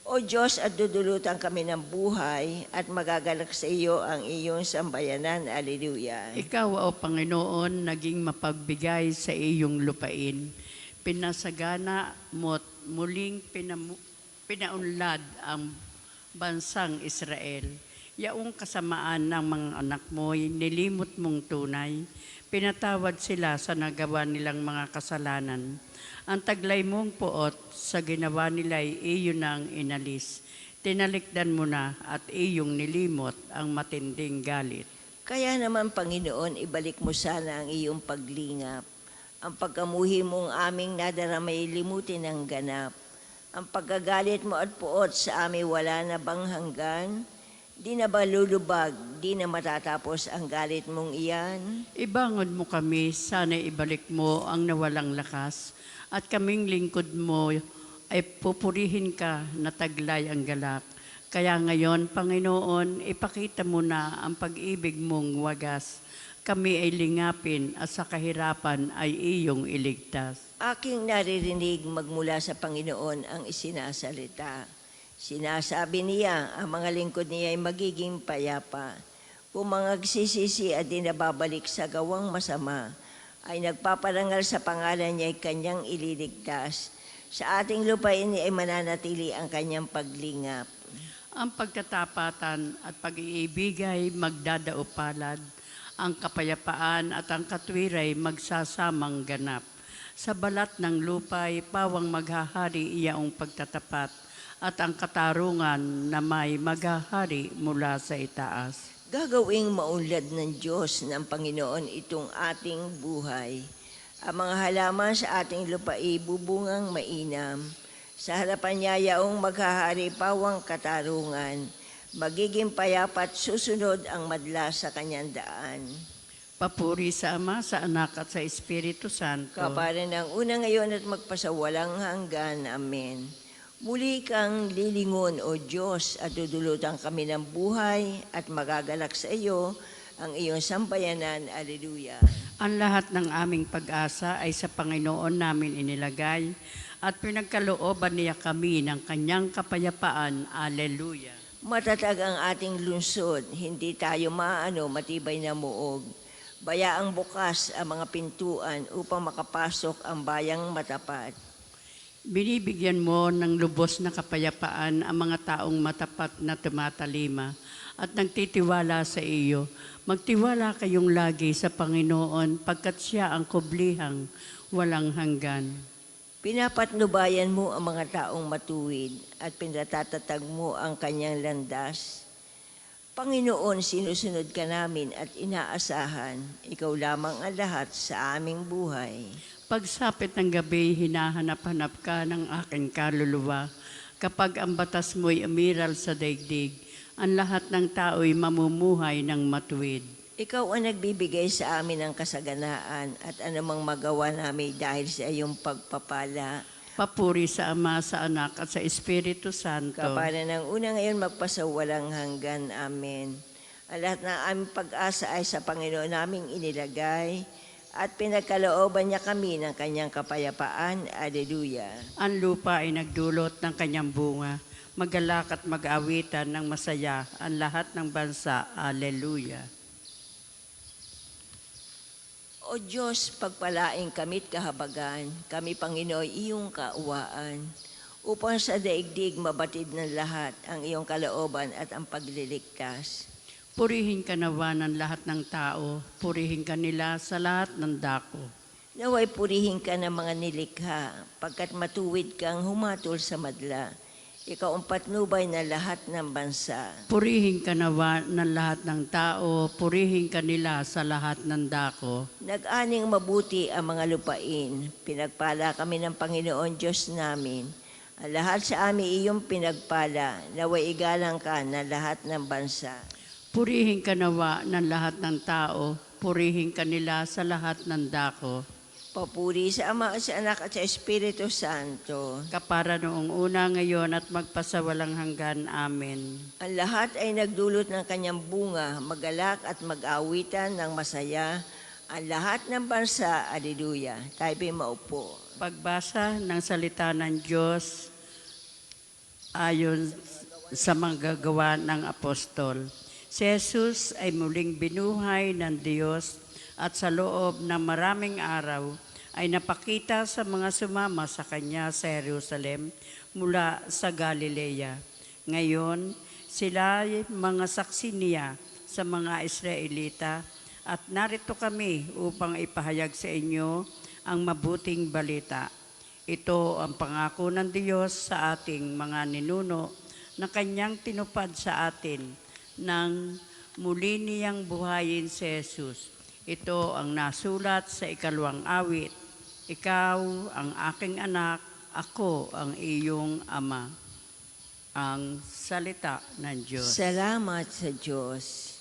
O Diyos, at dudulutan kami ng buhay at magagalak sa iyo ang iyong sambayanan. Aleluya. Ikaw, O Panginoon, naging mapagbigay sa iyong lupain. Pinasagana mo't muling pinaunlad ang bansang Israel. Yaong kasamaan ng mga anak mo'y nilimot mong tunay. Pinatawad sila sa nagawa nilang mga kasalanan. Ang taglay mong puot sa ginawa nila'y iyon ang inalis. Tinalikdan mo na at iyong nilimot ang matinding galit. Kaya naman, Panginoon, ibalik mo sana ang iyong paglingap. Ang pagkamuhi mong aming nadaramay limutin ng ganap. Ang pagkagalit mo at puot sa amin wala na bang hanggan? Di na ba lulubag, di na matatapos ang galit mong iyan? Ibangon mo kami, sana ibalik mo ang nawalang lakas, at kaming lingkod mo ay pupurihin ka na taglay ang galak. Kaya ngayon, Panginoon, ipakita mo na ang pag-ibig mong wagas. Kami ay lingapin at sa kahirapan ay iyong iligtas. Aking naririnig magmula sa Panginoon ang isinasalita. Sinasabi niya, ang mga lingkod niya ay magiging payapa. Kung mga nagsisisi at di nababalik sa gawang masama, ay nagpaparangal sa pangalan niya ay kanyang ililigtas. Sa ating lupain ay mananatili ang kanyang paglingap. Ang pagkatapatan at pag-iibigay magdadaupalad, ang kapayapaan at ang katwiray magsasamang ganap. Sa balat ng lupay, pawang maghahari iyaong pagtatapat, at ang katarungan na may maghahari mula sa itaas. Gagawing maunlad ng Diyos ng Panginoon itong ating buhay. Ang mga halaman sa ating lupain bubungang mainam. Sa harapan niya yaong maghahari pawang katarungan. Magiging payapat susunod ang madla sa kanyang daan. Papuri sa Ama, sa Anak at sa Espiritu Santo. Kapara ng una ngayon at magpasawalang hanggan. Amen. Muli kang lilingon, O Diyos, at dudulutan kami ng buhay at magagalak sa iyo ang iyong sambayanan. Alleluia. Ang lahat ng aming pag-asa ay sa Panginoon namin inilagay at pinagkalooban niya kami ng kanyang kapayapaan. Alleluia. Matatag ang ating lungsod, hindi tayo matibay na muog. Bayaang bukas ang mga pintuan upang makapasok ang bayang matapat. Binibigyan mo ng lubos na kapayapaan ang mga taong matapat na tumatalima at nagtitiwala sa iyo. Magtiwala kayong lagi sa Panginoon pagkat siya ang kublihang walang hanggan. Pinapatnubayan mo ang mga taong matuwid at pinatatatag mo ang kanyang landas. Panginoon, sinusunod ka namin at inaasahan. Ikaw lamang ang lahat sa aming buhay. Pagsapit ng gabi, hinahanap-hanap ka ng aking kaluluwa. Kapag ang batas mo'y umiral sa daigdig, ang lahat ng tao'y mamumuhay ng matuwid. Ikaw ang nagbibigay sa amin ng kasaganaan at anumang magawa namin dahil sa iyong pagpapala. Papuri sa Ama, sa Anak at sa Espiritu Santo. Kapara ng una ngayon magpasawalang hanggan. Amen. Ang lahat ng aming pag-asa ay sa Panginoon naming inilagay at pinagkalooban niya kami ng kanyang kapayapaan. Alleluia. Ang lupa ay nagdulot ng kanyang bunga. Magalak at mag-awitan ng masaya ang lahat ng bansa. Alleluia. O Diyos, pagpalaing kami't kahabagan, kami Panginoon iyong kauwaan, upang sa daigdig mabatid ng lahat ang iyong kalooban at ang pagliligtas. Purihin ka nawa ng lahat ng tao, purihin ka nila sa lahat ng dako. Naway purihin ka ng mga nilikha, pagkat matuwid kang humatol sa madla. Ikaw ang patnubay na lahat ng bansa. Purihin ka nawa ng lahat ng tao, purihin ka nila sa lahat ng dako. Nag-aning mabuti ang mga lupain. Pinagpala kami ng Panginoon Diyos namin. Ang lahat sa amin iyong pinagpala, naway igalang ka na lahat ng bansa. Purihin ka nawa ng lahat ng tao, purihin ka nila sa lahat ng dako. Papuri sa Ama, sa Anak at sa Espiritu Santo. Kapara noong una, ngayon at magpasawalang hanggan. Amen. Ang lahat ay nagdulot ng kanyang bunga, magalak at mag-awitan ng masaya. Ang lahat ng bansa, Alleluia. Tayo po'y maupo. Pagbasa ng salita ng Diyos ayon sa mga gawa ng apostol. Si Jesus ay muling binuhay ng Diyos at sa loob ng maraming araw ay napakita sa mga sumama sa Kanya sa Jerusalem mula sa Galilea. Ngayon, sila ay mga saksi niya sa mga Israelita at narito kami upang ipahayag sa inyo ang mabuting balita. Ito ang pangako ng Diyos sa ating mga ninuno na Kanyang tinupad sa atin nang muli niyang buhayin si Jesus. Ito ang nasulat sa 2 awit. Ikaw ang aking anak, ako ang iyong ama. ang salita ng Diyos. Salamat sa Diyos.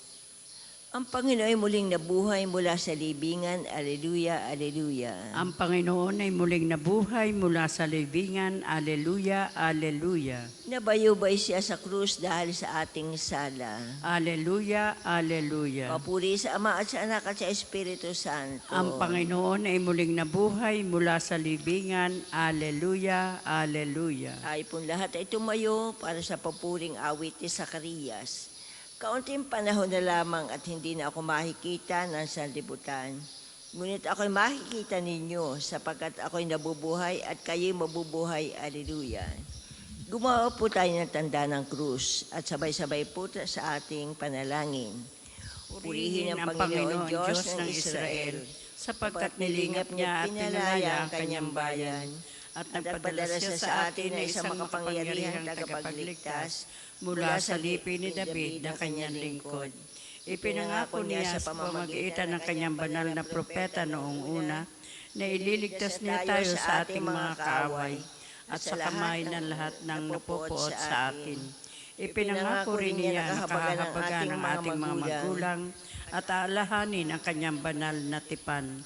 Ang Panginoon ay muling nabuhay mula sa libingan. Aleluya, aleluya. Ang Panginoon ay muling nabuhay mula sa libingan. Aleluya, aleluya. Nabayubay siya sa krus dahil sa ating sala. Aleluya, aleluya. Papuri sa Ama at sa Anak at sa Espiritu Santo. Ang Panginoon ay muling nabuhay mula sa libingan. Aleluya, aleluya. Tayo pong lahat ay tumayo para sa papuring awit ni Zacarias. Kaunting panahon na lamang at hindi na ako makikita ng sanlibutan. Ngunit ako'y makikita ninyo sapagkat ako'y nabubuhay at kayo'y mabubuhay. Aleluya. Gumawa po tayo ng tanda ng krus at sabay-sabay po sa ating panalangin. Purihin ang Panginoon Diyos ng Israel sapagkat nilingap niya at pinalaya ang kanyang bayan at nagpadala siya sa atin na isang makapangyarihang tagapagligtas mula sa lipi ni David na kanyang lingkod. Ipinangako niya sa pamamagitan ng kanyang banal na propeta noong una na ililigtas niya tayo sa ating mga kaaway at sa kamay ng lahat ng napupuot sa atin. Ipinangako rin niya na kahabagan ng ating mga magulang at aalahanin ang kanyang banal na tipan.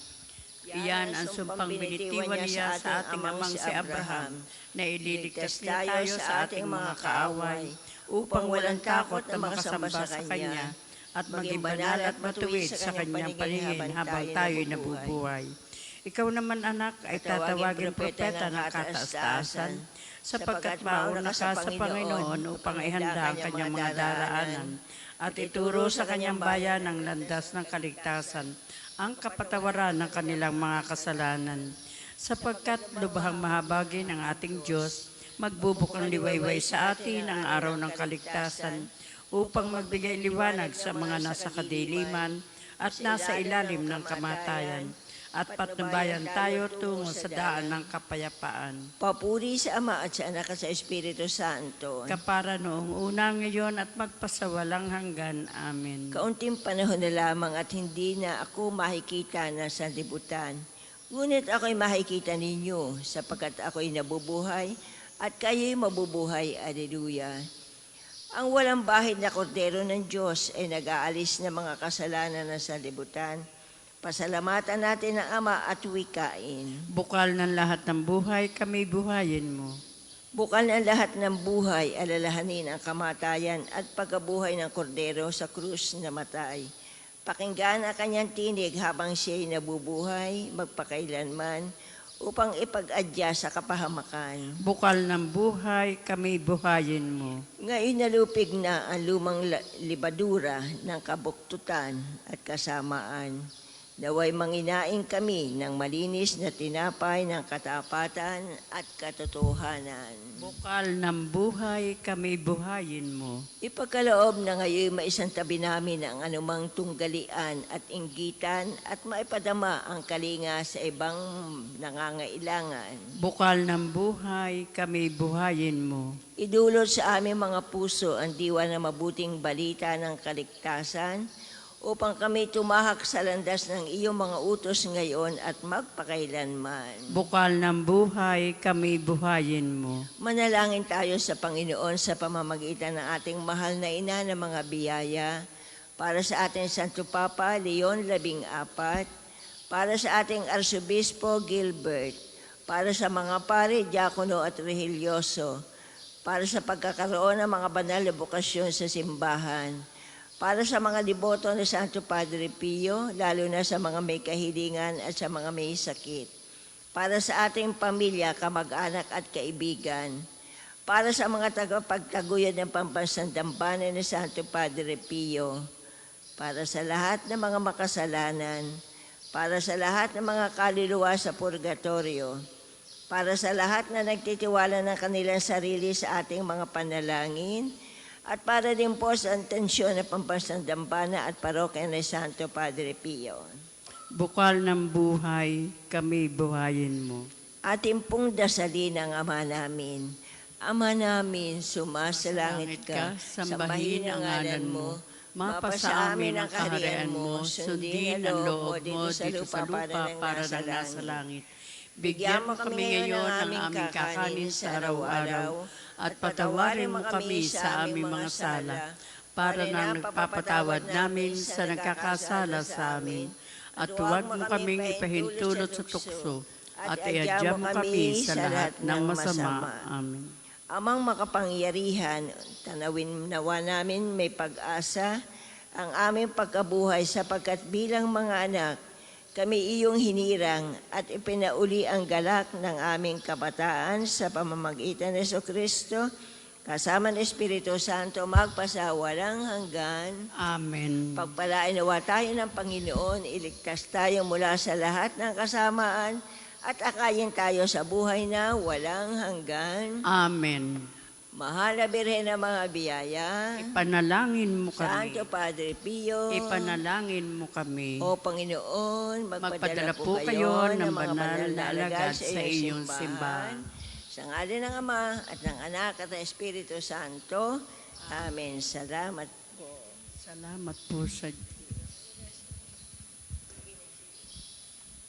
Iyan ang sumpang binitiwan niya sa ating amang si Abraham na ililigtas niya tayo sa ating mga kaaway upang walang takot na makasamba sa Kanya at maging banal at matuwid sa Kanyang paningin habang tayo'y nabubuhay. Ikaw naman, anak, ay tatawagin propeta ng kataas-taasan sapagkat mauna ka sa Panginoon upang ihanda ang Kanyang mga daraanan at ituro sa Kanyang bayan ang landas ng kaligtasan, ang kapatawaran ng kanilang mga kasalanan. Sapagkat lubhang mahabagi ng ating Diyos, magbubukang liwayway sa atin ang araw ng kaligtasan upang magbigay liwanag sa mga nasa kadiliman at nasa ilalim ng kamatayan at patnubayan tayo tungo sa daan ng kapayapaan. Papuri sa Ama at sa Anak at sa Espiritu Santo. Kapara noong una, ngayon at magpasawalang hanggan. Amen. Kaunting panahon na lamang at hindi na ako makikita na sanlibutan. Ngunit ako'y makikita ninyo sapagkat ako'y nabubuhay at kayo'y mabubuhay. Aleluya. Ang walang bahid na kordero ng Diyos ay nag-aalis ng mga kasalanan ng sanlibutan. Pasalamatan natin ang Ama at wikain. Bukal ng lahat ng buhay, kami buhayin mo. Bukal ng lahat ng buhay, alalahanin ang kamatayan at pagkabuhay ng kordero sa krus na matay. Pakinggan ang kanyang tinig habang siya'y nabubuhay, magpakailanman, upang ipag-adya sa kapahamakan. Bukal ng buhay, kami buhayin mo. Ngayon nalupig na ang lumang libadura ng kabuktutan at kasamaan. Naway manginain kami ng malinis na tinapay ng katapatan at katotohanan. Bukal ng buhay, kami buhayin mo. Ipagkaloob na ngayon maisantabi namin ang anumang tunggalian at inggitan at maipadama ang kalinga sa ibang nangangailangan. Bukal ng buhay, kami buhayin mo. Idulot sa aming mga puso ang diwa ng mabuting balita ng kaligtasan upang kami tumahak sa landas ng iyong mga utos ngayon at magpakailanman. Bukal ng buhay, kami buhayin mo. Manalangin tayo sa Panginoon sa pamamagitan ng ating mahal na ina ng mga biyaya, para sa ating Santo Papa Leon 14, para sa ating Arsobispo Gilbert, para sa mga pare, diakono at rehilyoso, para sa pagkakaroon ng mga banal na bukasyon sa simbahan, para sa mga deboto ni Santo Padre Pio, lalo na sa mga may kahilingan at sa mga may sakit, para sa ating pamilya, kamag-anak at kaibigan, para sa mga tagapagtaguyod ng pambansang dambana ni Santo Padre Pio, para sa lahat ng mga makasalanan, para sa lahat ng mga kaluluwa sa purgatorio, para sa lahat na nagtitiwala ng kanilang sarili sa ating mga panalangin, at para din po sa intensyon ng pambansang dambana at parokya ni Santo Padre Pio. Bukal ng buhay, kami buhayin mo. Ating pong dasalin ang Ama namin. Ama namin, sumasalangit ka, sambahin ang ngalan mo, mapasa amin ang kaharian mo, sundin ang loob mo dito sa lupa para nang nasa langit. Bigyan mo kami ngayon ng aming kakanin sa araw-araw at patawarin mo kami sa aming mga sala para na nagpapatawad namin sa nagkakasala sa amin. At huwag mo kaming ipahintulot sa tukso at iadya mo kami sa lahat ng masama. Amen. Amang makapangyarihan, tanawin nawa namin may pag-asa ang aming pagkabuhay sapagkat bilang mga anak, kami iyong hinirang at ipinauli ang galak ng aming kabataan sa pamamagitan ng Jesucristo, kasama ng Espiritu Santo, magpasawalang hanggan. Amen. Pagpalain nawa tayo ng Panginoon, iligtas tayo mula sa lahat ng kasamaan at akayin tayo sa buhay na walang hanggan. Amen. Mahal na Birhen ng mga biyaya, Ipanalangin mo kami. Santo Padre Pio, Ipanalangin mo kami. O Panginoon, Magpadala po kayo ng banal na alagad sa iyong simbahan. Sa ngalan ng Ama at ng Anak at ng Espiritu Santo. Amen. Salamat po. Salamat po sa